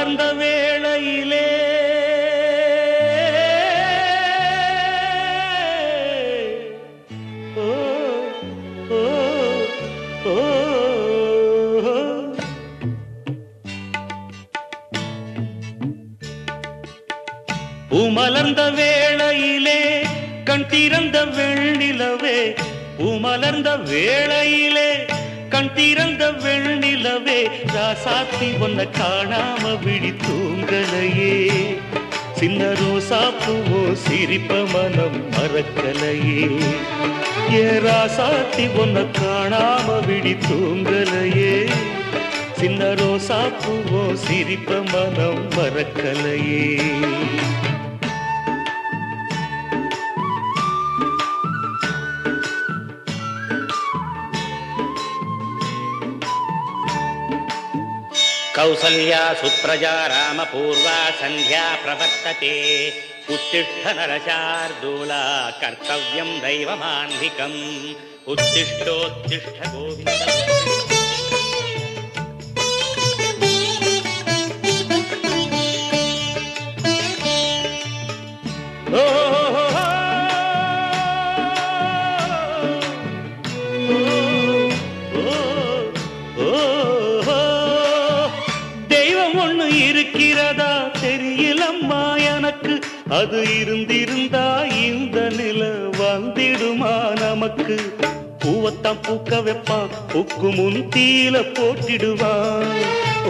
மலர்ந்த வேளையிலே பூமலர்ந்த வேளையிலே கண் திறந்த வெண்ணிலவே பூமலர்ந்த வேளையிலே கண் திறந்த வெண்ணிலவே ராசாத்தி ஒன்ன காணாம விழி தூங்கலையே சின்ன ரோசா பூவோ சிரிப்ப மனம் மறக்கலையே ஏ ராசாத்தி ஒன்ன காணாம விழி தூங்கலையே சின்ன ரோசா பூவோ சிரிப்ப மனம் மறக்கலையே कौसल्या सुप्रजा रामपूर्वा संध्या प्रवर्तते उत्तिष्ठ नरशार्दूला कर्तव्यं दैवमान्धिकम् उत्तिष्ठोत्तिष्ठ गोविन्द இருக்கிறதா தெரியலம்மா எனக்கு அது இருந்திருந்தா இந்த நில வந்திடுமா நமக்கு பூவத்தான் பூக்க வைப்பான் பூக்கு முன் தீல போட்டிடுவான்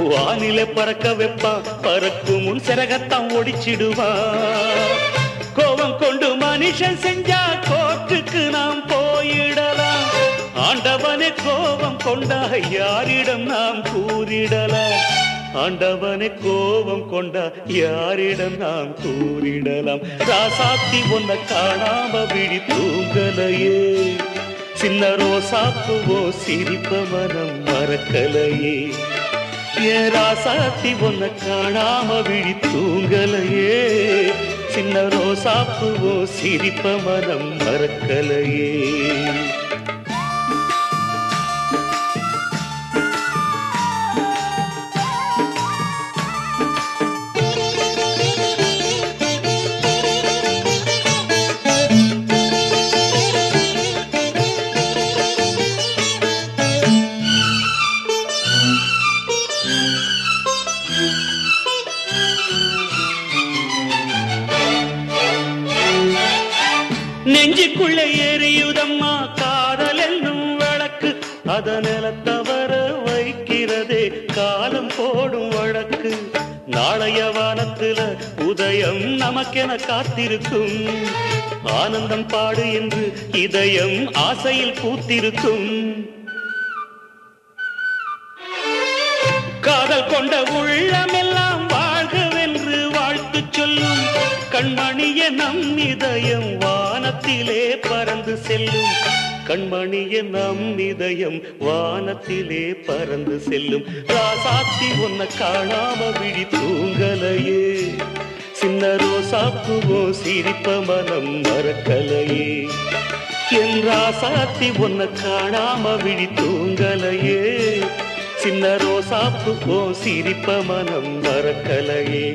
வானில பறக்க வைப்பான் பறக்கும் முன் சிறகத்தான் ஒடிச்சிடுவான் கோபம் கொண்டு மனுஷன் செஞ்சா கோர்ட்டுக்கு நாம் போயிடலாம் ஆண்டவனே கோபம் கொண்டா யாரிடம் நாம் கூறிடலாம் ஆண்டவனை கோபம் கொண்டா யாரிடம் நாம் கூறிடலாம் ராசாத்தி ஒன்ன காணாம விழி தூங்கலையே சின்ன ரோசாப்புவோ சிரிப்ப மனம் மறக்கலையே ஏ ராசாத்தி ஒன்ன காணாம விழி தூங்கலையே சின்ன ரோசாப்புவோ சிரிப்ப மனம் மறக்கலையே நெஞ்சுக்குள்ளே எரியுதம்மா காதல் என்னும் வழக்கு அதனில தவற வைக்கிறதே காலம் போடும் வழக்கு நாளைய வானத்துல உதயம் நமக்கென காத்திருக்கும் ஆனந்தம் பாடு என்று இதயம் ஆசையில் பூத்திருக்கும் காதல் கொண்ட உள்ளமெல்லாம் வாழ்கவென்று வாழ்த்து சொல்லும் கண்மணிய நம் இதயம் வானத்திலே பறந்து செல்லும் கண்மணிய நம் இதயம் வானத்திலே பறந்து செல்லும் ராசாத்தி ஒன்ன காணாம விழி தூங்கலையே சின்ன ரோசாப்புவோ சிரிப்ப மனம் மறக்கலையே என் ராசாத்தி ஒன்ன காணாம விழி தூங்கலையே சின்ன ரோசாப்புவோ சிரிப்ப மனம் மறக்கலையே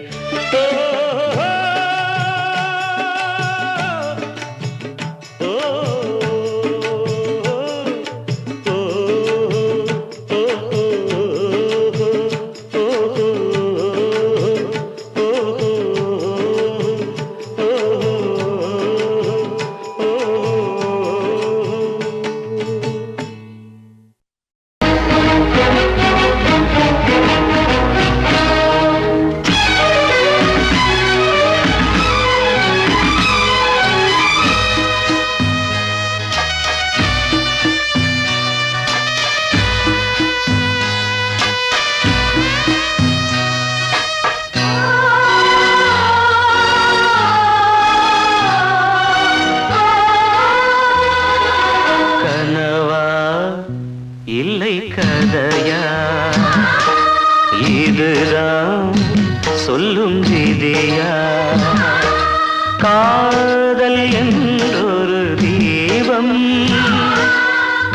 இல்லை கதையா இதுதான் சொல்லும் விதியா காதல் என்றொரு தீபம்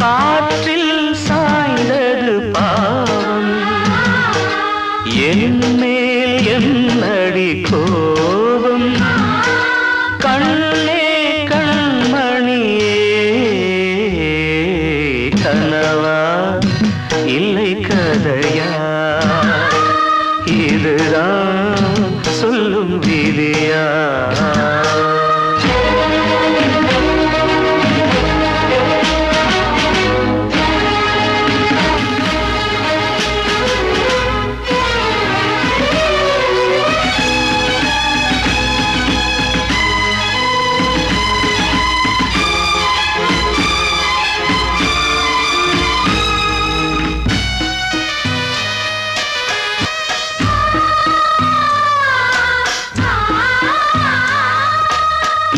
காற்றில் சாய்ந்தது பாவம் என் மேல் விதியா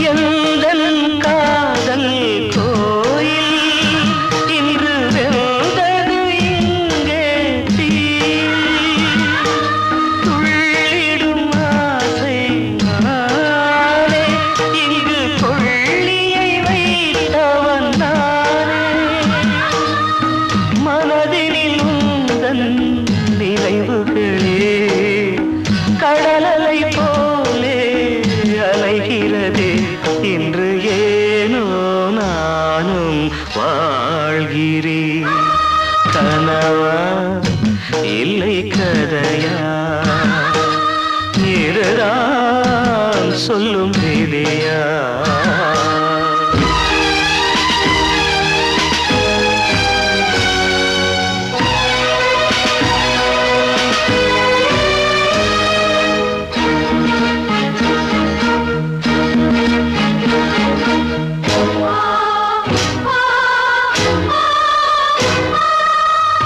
எந்தன் காதல் கோயில் இன்று வெந்தது இங்கே தீ துள்ளிடும் ஆசை நானே இங்கு கொள்ளியை வைத்தவன் நானே மனதினில் உந்தன் நினைவுகளே கடலலை போலே அலைகிறதே இன்று ஏனோ நானும் வாழ்கிறேன் கனவா இல்லை கதையா இதுதான் சொல்லும் விதியா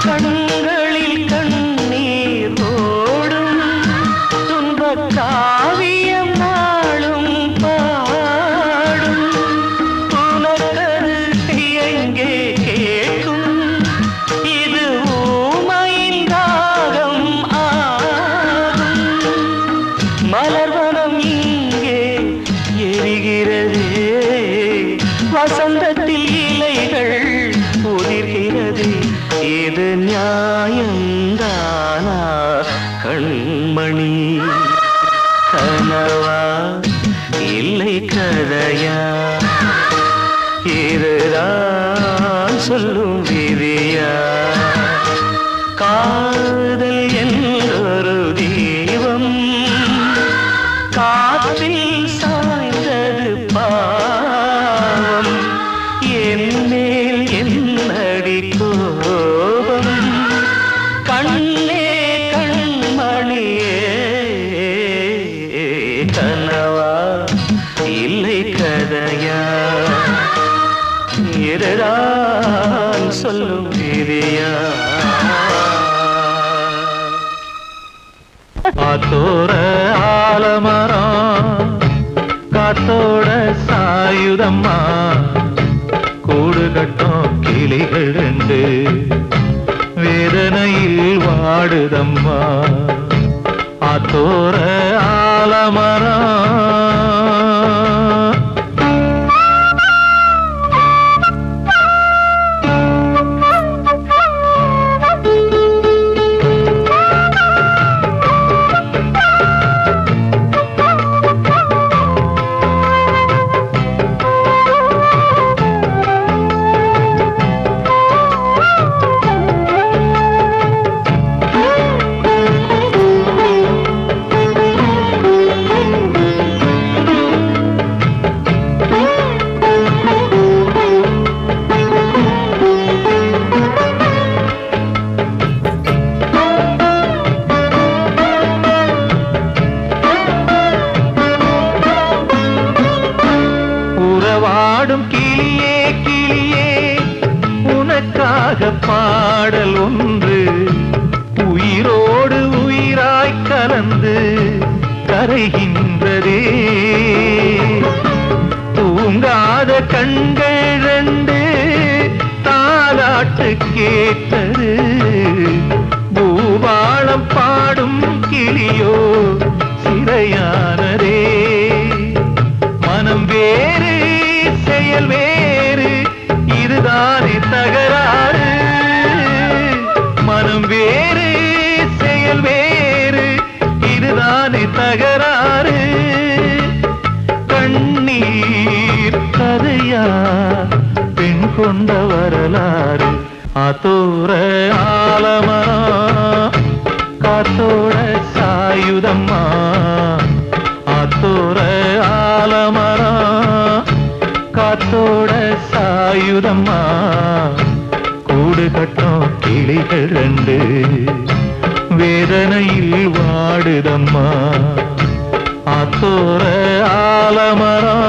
கண்களில் கண்ணீர் ஓடும் துன்பக் காவியம் நாளும் பாடும் உனக்கது எங்கே கேட்கும் இது ஊமையின் ராகம் ஆகும் மலர்வனம் இங்கே எரிகிறதே வசந்தத்தில் இலைகள் உதிர்கிறது இது நியாயந்தானா கண்மணி கனவா இல்லை கதையா இதுதான் சொல்லும் விதியா காதல் என்றொரு தீபம் காற்றில் சாய்ந்தது பாவம் என்னேல் என்னடி கோபம் கண்ணே கண்மணியே கனவா இல்லை கதையா இதுதான் சொல்லும் விதியா காத்தோர ஆலமரம் காத்தோட சாயுதம்மா கூடு கட்டும் கிளிகள் ரெண்டு வேதனையில் வாடுதம்மா ஆத்தோர ஆலமரம் பாடும் கிளியே கிளியே உனக்காக பாடல் ஒன்று உயிரோடு உயிராய் கலந்து கரைகின்றதே தூங்காத கண்கள் ரெண்டு தாலாட்டு கேட்டது பூபாளம் பாடும் கிளியோ சிறையானதே மனம் வேறு செயல் வேறு இதுதானே தகராறு மனம் வேறு செயல் வேறு இதுதானே தகராறு கண்ணீர் கதையா பெண் கொண்ட வரலாறு ஆத்தோர ஆலமரம் காத்தோட சாயுதம்மா ஆத்தோர ஆத்தோர ஆலமரம் காத்தோட சாயுதம்மா கூடு கட்டும் கிளிகள் ரெண்டு வேதனையில் வாடுதம்மா ஆத்தோர ஆலமரம்.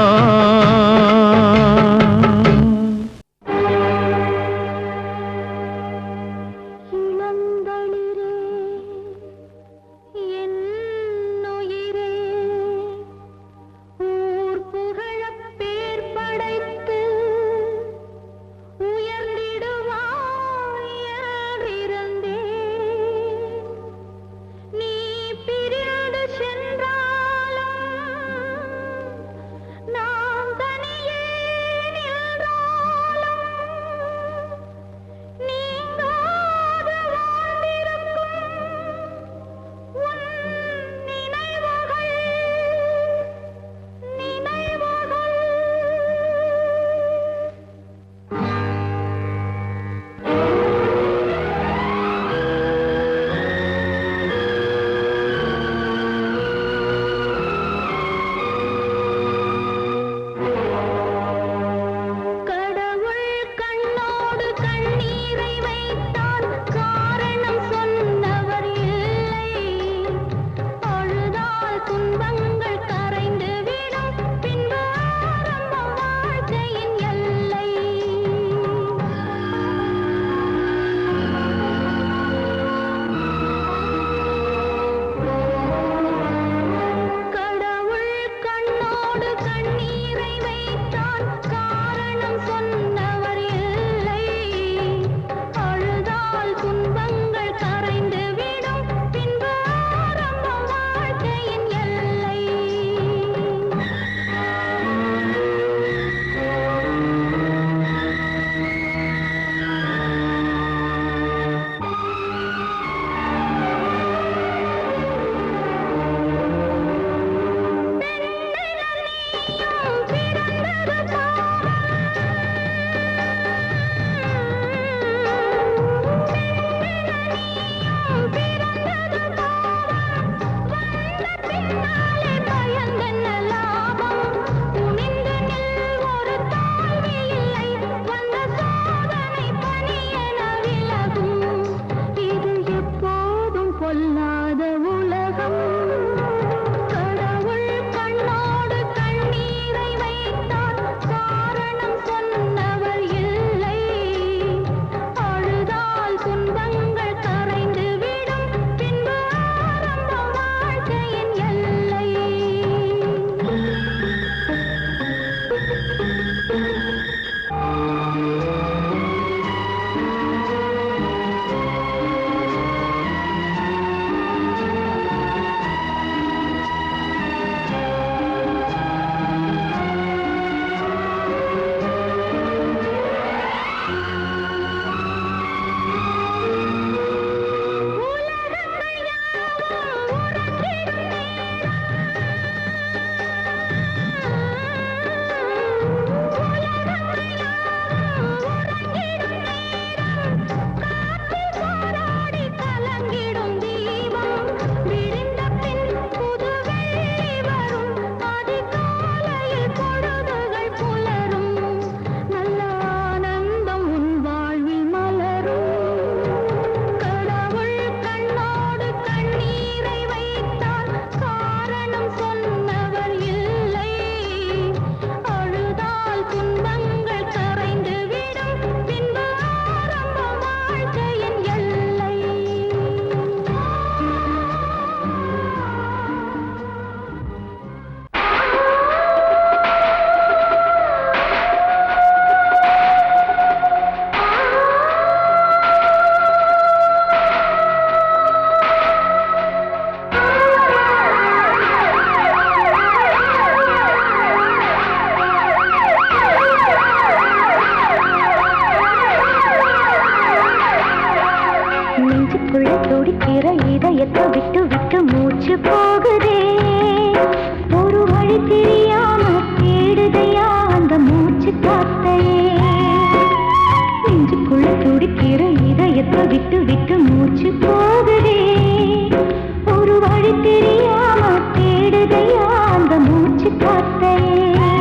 பார்த்தையே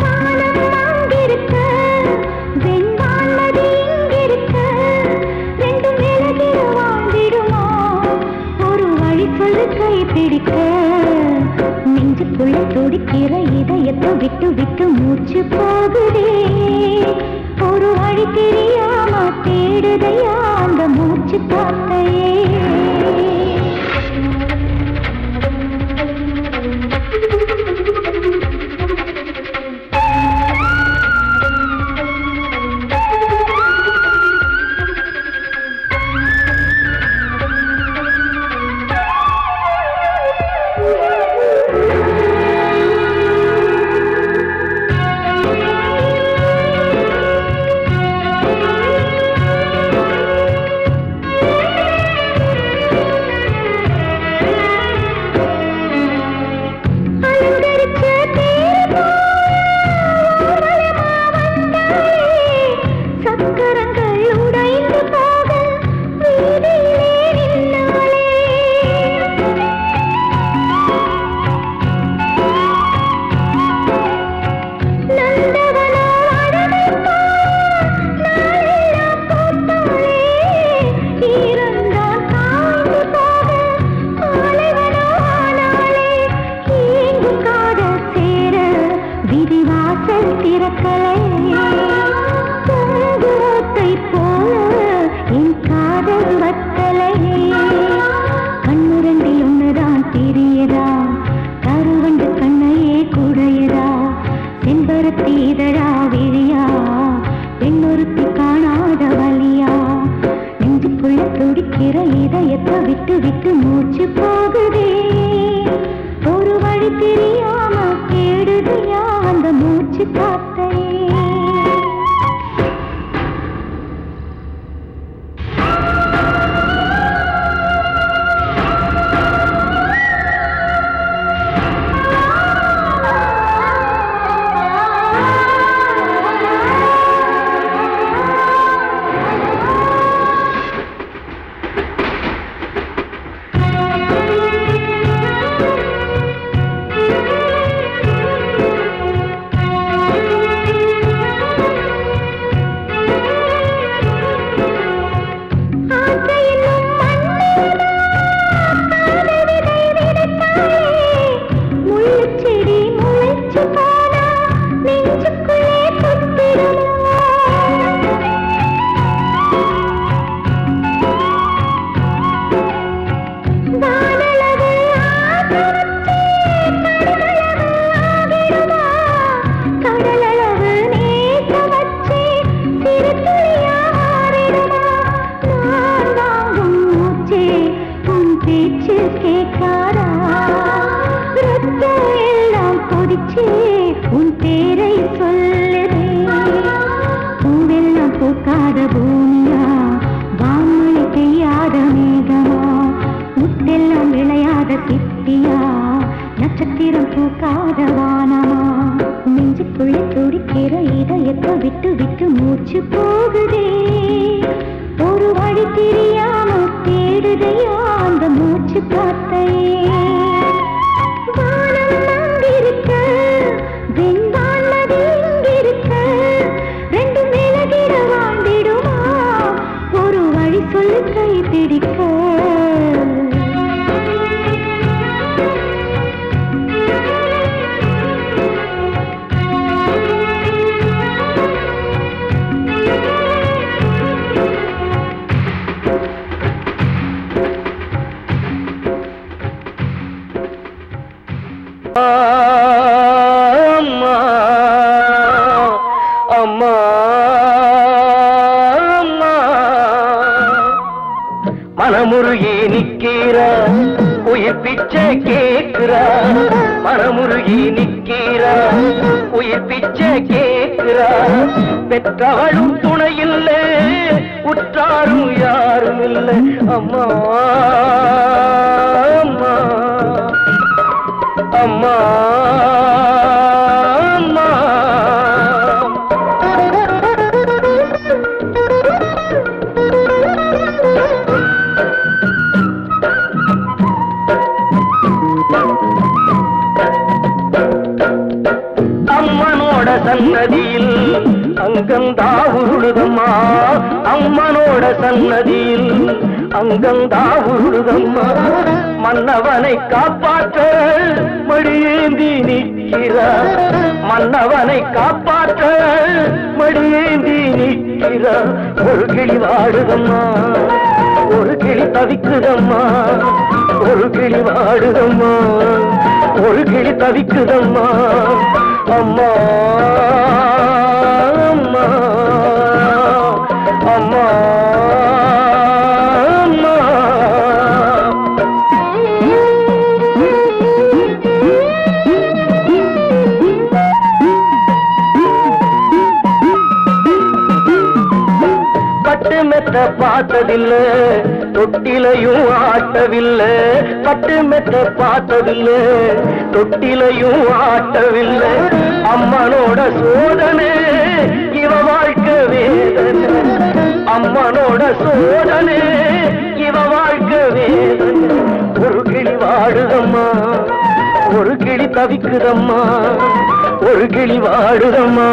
வானம் அங்கிருக்க வெண்வானது இங்கிருக்க ரெண்டும் விலகி வாழ்ந்திடுமா ஒரு வழி சொல்லு கை பிடிக்க நெஞ்சுக்குள்ள துடிக்கிற இதயத்தை விட்டு விட்டு மூச்சு போகுதே ஒரு வழி தெரியாம தேடுதையா அந்த மூச்சு பார்த்தையே இதயத்தை விட்டு விட்டு மூச்சு போகுதே ஒரு வழி தெரியாம தேடுதையா அந்த மூச்சு காத்தையே உன் பேரை சொல்லுதே பூவெல்லாம் பூக்காத பூமியா வான்மழை பெய்யாத மேகமா முத்தெல்லாம் விளையாத சிப்பியா நட்சத்திரம் பூக்காத வானமா நெஞ்சுக்குள்ளே துடிக்கிற இதயத்தை விட்டு விட்டு மூச்சு போகுதே ஒரு வழி தெரியாம தேடுதையா அந்த மூச்சு காத்தையே கை பிடிக்க அம்மா அம்மா மனமுருகி நிக்கிறா உயிர் பிச்சை கேட்கிறா மனமுருகி நிக்கிறா உயிர் பிச்சை கேட்கிறா பெற்றாலும் துணை இல்லை உற்றாரும் யாரும் இல்லை அம்மா அம்மா அம்மா சன்னதியில் அங்கந்தா உருளுதம்மா அம்மனோட சன்னதியில் அங்கந்தா உருளுதம்மா மன்னவனை காப்பாற்ற மடியேந்தி நிற்கிறார் மன்னவனை காப்பாற்ற மடியேந்தி நிற்கிறார் ஒரு கிளி வாடுதம்மா ஒரு கிளி தவிக்குதம்மா ஒரு கிளி வாடுதம்மா ஒரு கிளி தவிக்குதம்மா அம்மா அம்மா அம்மா பட்டு மெத்த பார்த்ததில்ல தொட்டிலையும் ஆட்டவில்லை பட்டு மெத்த பார்த்ததில்ல தொட்டிலையும் ஆட்டவில்லை அம்மனோட சோதனை இவ வாழ்க்கை வேதனை அம்மனோட சோதனை இவ வாழ்க்கை வேதனை ஒரு கிளி வாடுதம்மா ஒரு கிளி தவிக்குதம்மா ஒரு கிளி வாடுதம்மா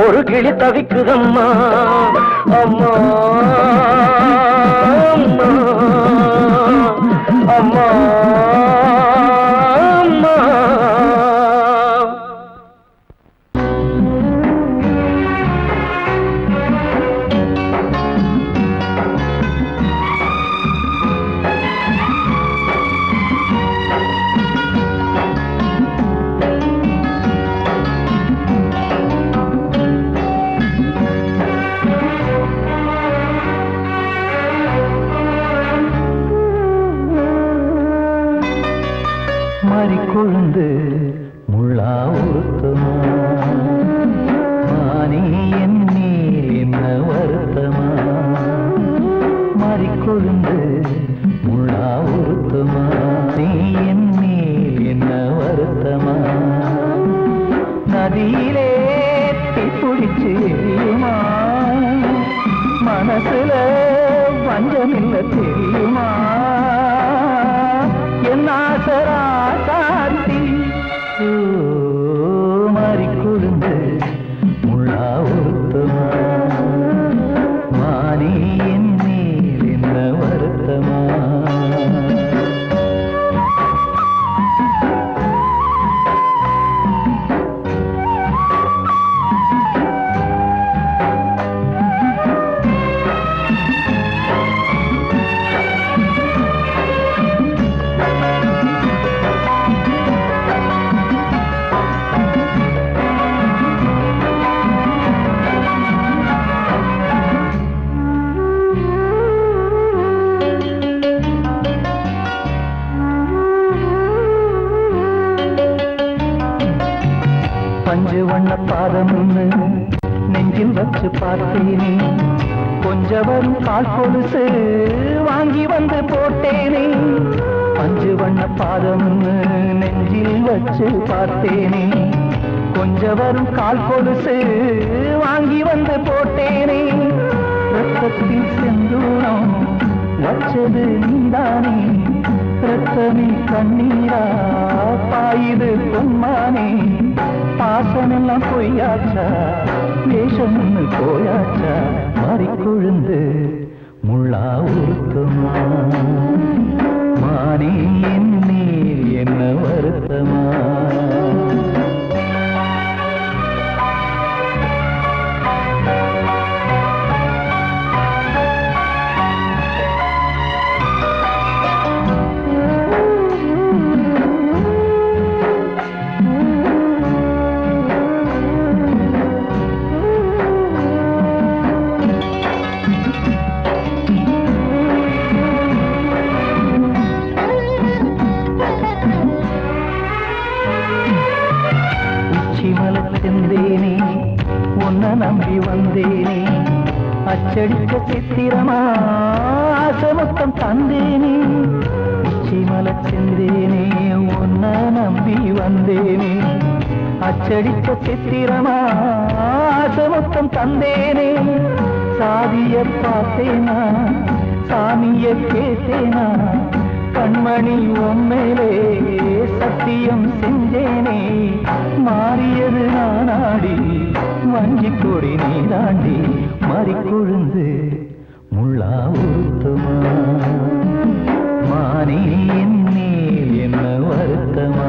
ஒரு கிளி தவிக்குதம்மா அம்மா அம்மா அம்மா அம்மா கொழுந்து முள்ளா உறுத்தமா மானே என் மேல் என்ன வருத்தமா மாறிக்கொழுந்து முள்ளா உறுத்தமா நீ என் மேல் என்ன வருத்தமா நதியிலே தீப்பிடிச்சு எரியுமா மனசுல வஞ்சமில்ல தெரியுமா என் ஆசரா காட்டி மாறிக்கொழுந்து முள்ளா உறுத்தமா மானே என் மேல் என்ன வருத்தமா பஞ்சு வண்ண பாதம் நெஞ்சில் வச்சு பார்த்தேனே கொஞ்சம் வரும் கால் கொலுசு வாங்கி வந்து போட்டேனே பஞ்சு வண்ண பாதம் நெஞ்சில் வச்சு பார்த்தேனே கொஞ்சம் வரும் கால் கொலுசு வாங்கி வந்து போட்டேனே ரத்தத்தில் செந்தூரம் வச்சது நீதானே ரத்தமே கண்ணீரா பாயுது பொன்மானே பாசமெல்லாம் பொய்யாச்சா வேஷம்னு போயாச்சா மாறிக்கொழுந்து முள்ளா உறுத்தமா மானே என் மேல் என்ன வருத்தமா செந்தேனே உன்னை நம்பி வந்தேனே அச்சடிக்க சித்திரமா ஆசமொத்தம் தந்தேனே உச்சிமல செந்தேனே உன்னை நம்பி வந்தேனே அச்சடிக்க சித்திரமா ஆசமொத்தம் தந்தேனே சாதிய பார்த்தேனா சாமிய கேட்டேனா கண்மணி உண்மையிலே சத்தியம் செஞ்சேனே மாறியது நானாடி கொடி நீ தாண்டி மாறிக்கொழுந்து முள்ளா உருத்தமா மானே என் மேல் என்ன வருத்தமா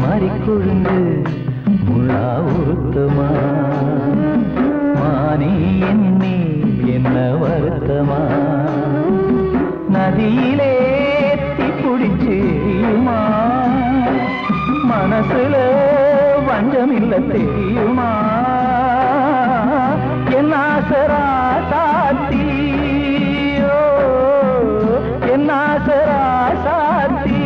மாறிக்கொழுந்து முள்ளா உருத்தமா மானே என் மேல் என்ன வருத்தமா நதியிலே பிடிச்சியுமா மனசுல வஞ்சமில்ல தெரியுமா என் ஆசரா சாத்தியோ என் ஆசரா சாத்தி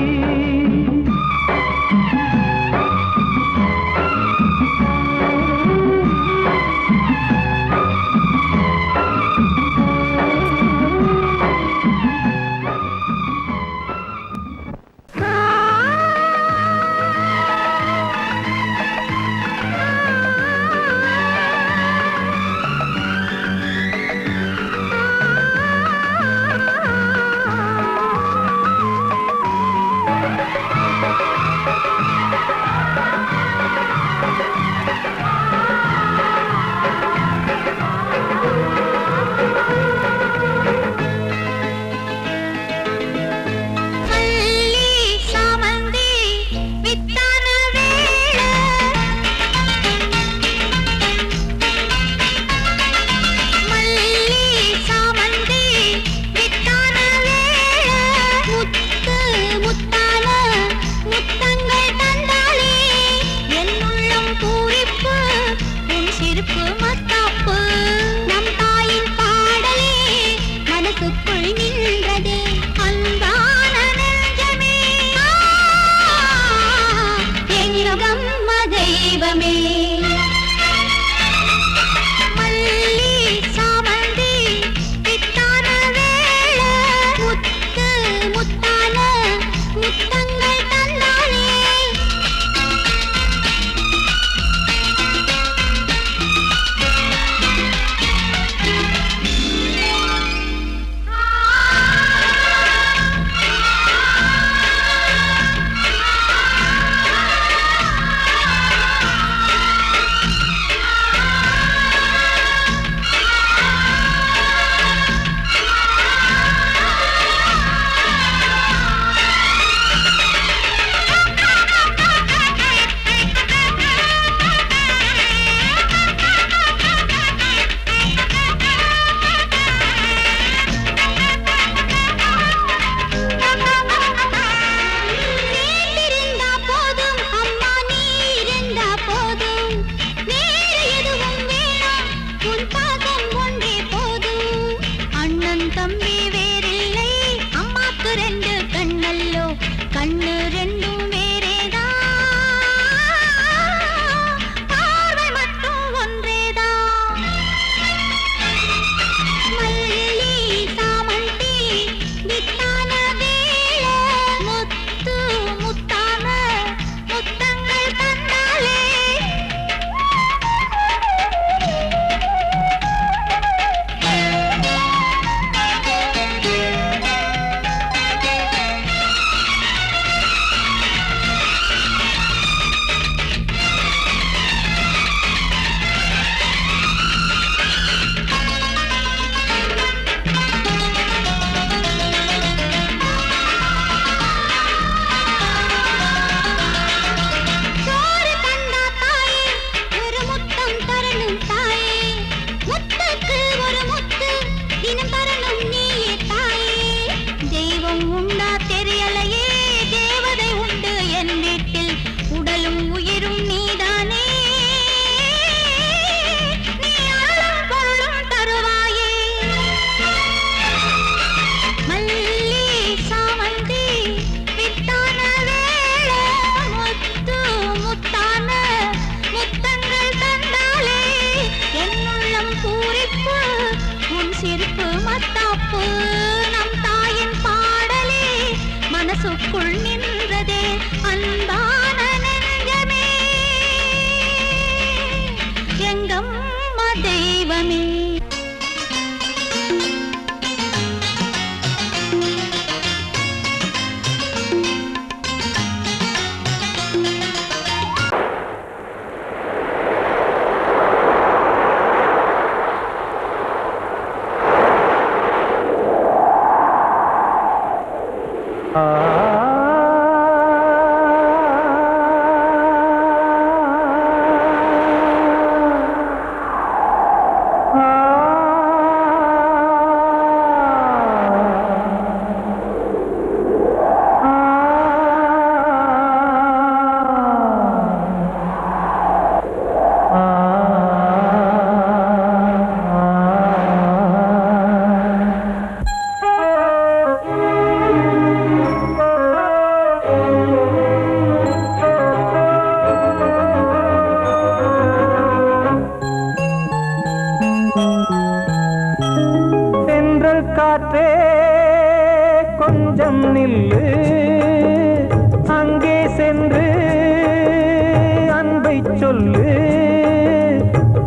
சொல்லு.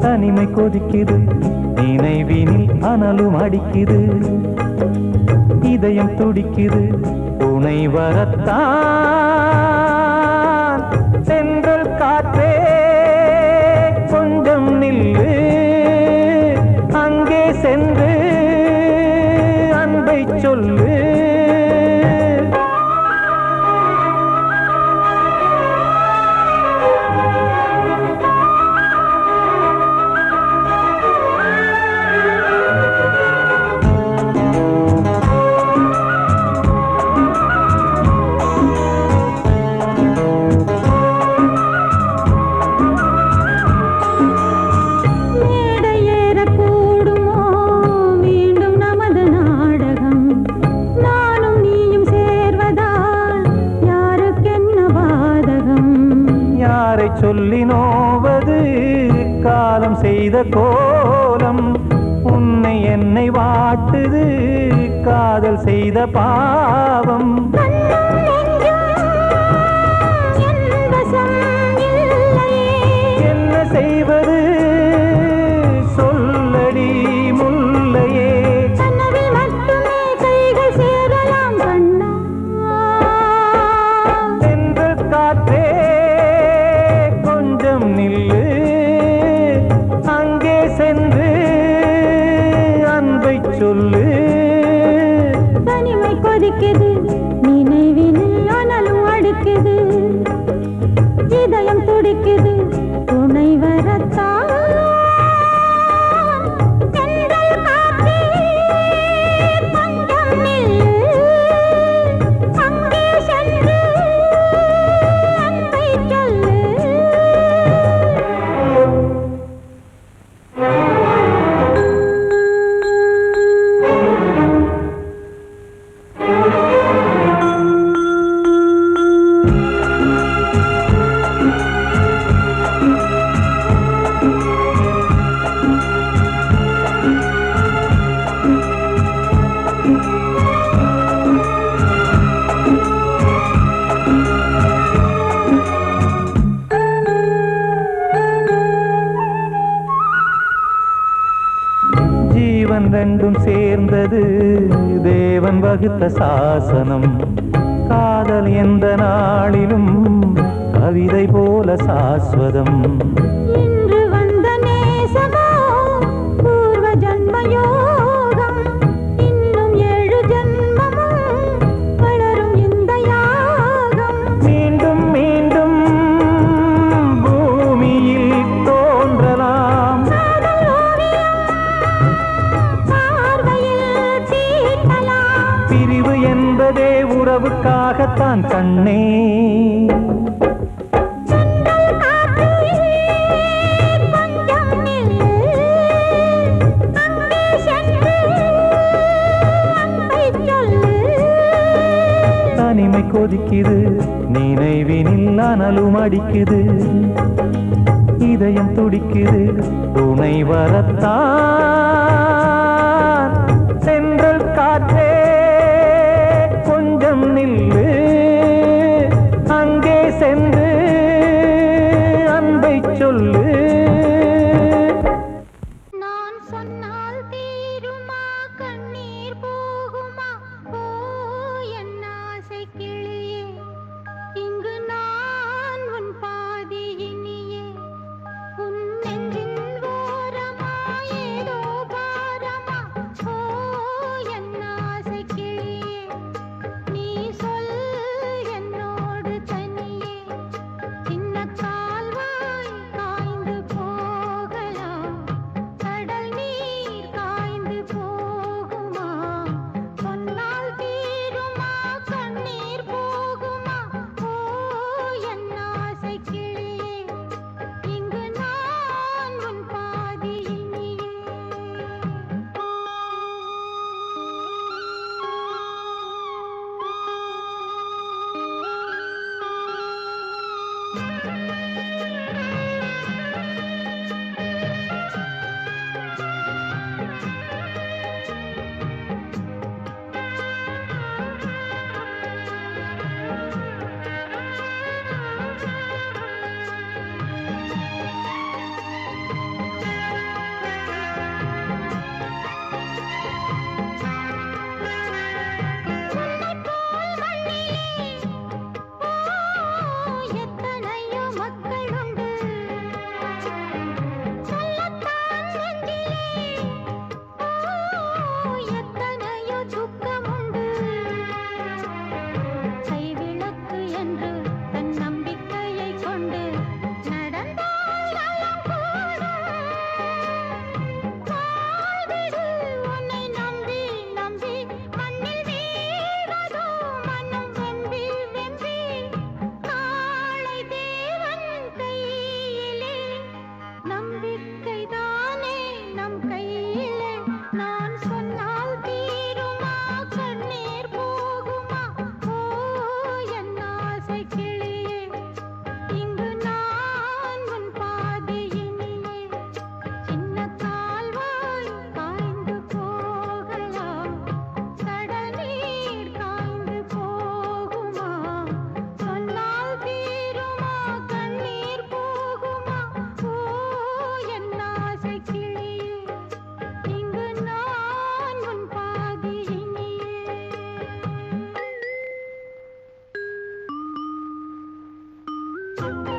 தனிமை கொதிக்குது, நினைவினில் அனலும் அடிக்குது, இதயம் துடிக்குது, துணை வரத்தான். சென்றல் காற்றே கொஞ்சம் நில்லு, அங்கே சென்று அன்பை சொல்லு. சொல்லி நோவது காலம் செய்த கோலம், உன்னை என்னை வாட்டுது காதல் செய்த பாவம். என்ன செய்வது சொல்லடி முல்லையே. சென்று காற்றே நில்லு, அங்கே சென்று அன்பை சொல்லு. தனிமை கொதிக்குது, நினைவினில் அனலும் அடிக்குது, இதயம் துடிக்குது, துணை வரத்தான். ஜீவன் ரெண்டும் சேர்ந்தது தேவன் வகுத்த சாசனம். காதல் எந்த நாளிலும் கவிதை போல சாஸ்வதம். இன்று வந்த நேசமோ பூர்வ ஜன்மயோகம், இன்னும் 7 ஜன்மமும் வளரும் இந்த யாகம். மீண்டும் மீண்டும் பூமியில் தோன்றலாம், பிரிவு என்பதே உறவுக்காகத்தான் கண்ணே. தனிமை கொதிக்குது, நினைவினில் அனலும் அடிக்குது, இதயம் துடிக்குது, துணை வரத்தான். சென்றல் காற்றே கொஞ்சம் நில்லு, அங்கே சென்று அன்பை சொல்லு. நான் சொன்னால் தீருமா, கண்ணீர் போகுமா, ஓ என் ஆசை கிளியே, இங்கு நான் உன் பாதி இனியே. உன் நெஞ்சின் ஓரமா ஏதோ பாரமா, ஓ என் ஆசை கிளியே, நீ சொல் என்னோடு தனியே. சின்ன கால்வாய் காய்ந்த மக்களுண்டு சொல்லத்தான் நெஞ்சிலே எத்தனையோ துக்கமுண்டு கைவிளக்கு என்று தன் நம்பிக்கையை கொண்டு நடந்தால் நலம் கூடும் வாழ்விடு உன்னை நம்பி நம்பி மண்ணில் வீழ்வதோ மனம் வெம்பி வெம்பி காளை தேவன் கையிலே நம்பிக்கைதானே நம் கையிலே நான் சொன்னால் தீருமா கண்ணீர் போகுமா ஓ என் ஆசை கிளியே இங்கு நான் உன் பாதையினிலே சின்ன கால்வாய் காய்ந்து போகலாம் கடநீர் காய்ந்து போகுமா சொன்னால் தீருமா கண்ணீர் போகுமா ஓ என் ஆசை கிளியே இங்கு நான் உன் பாதையினிலே Thank you.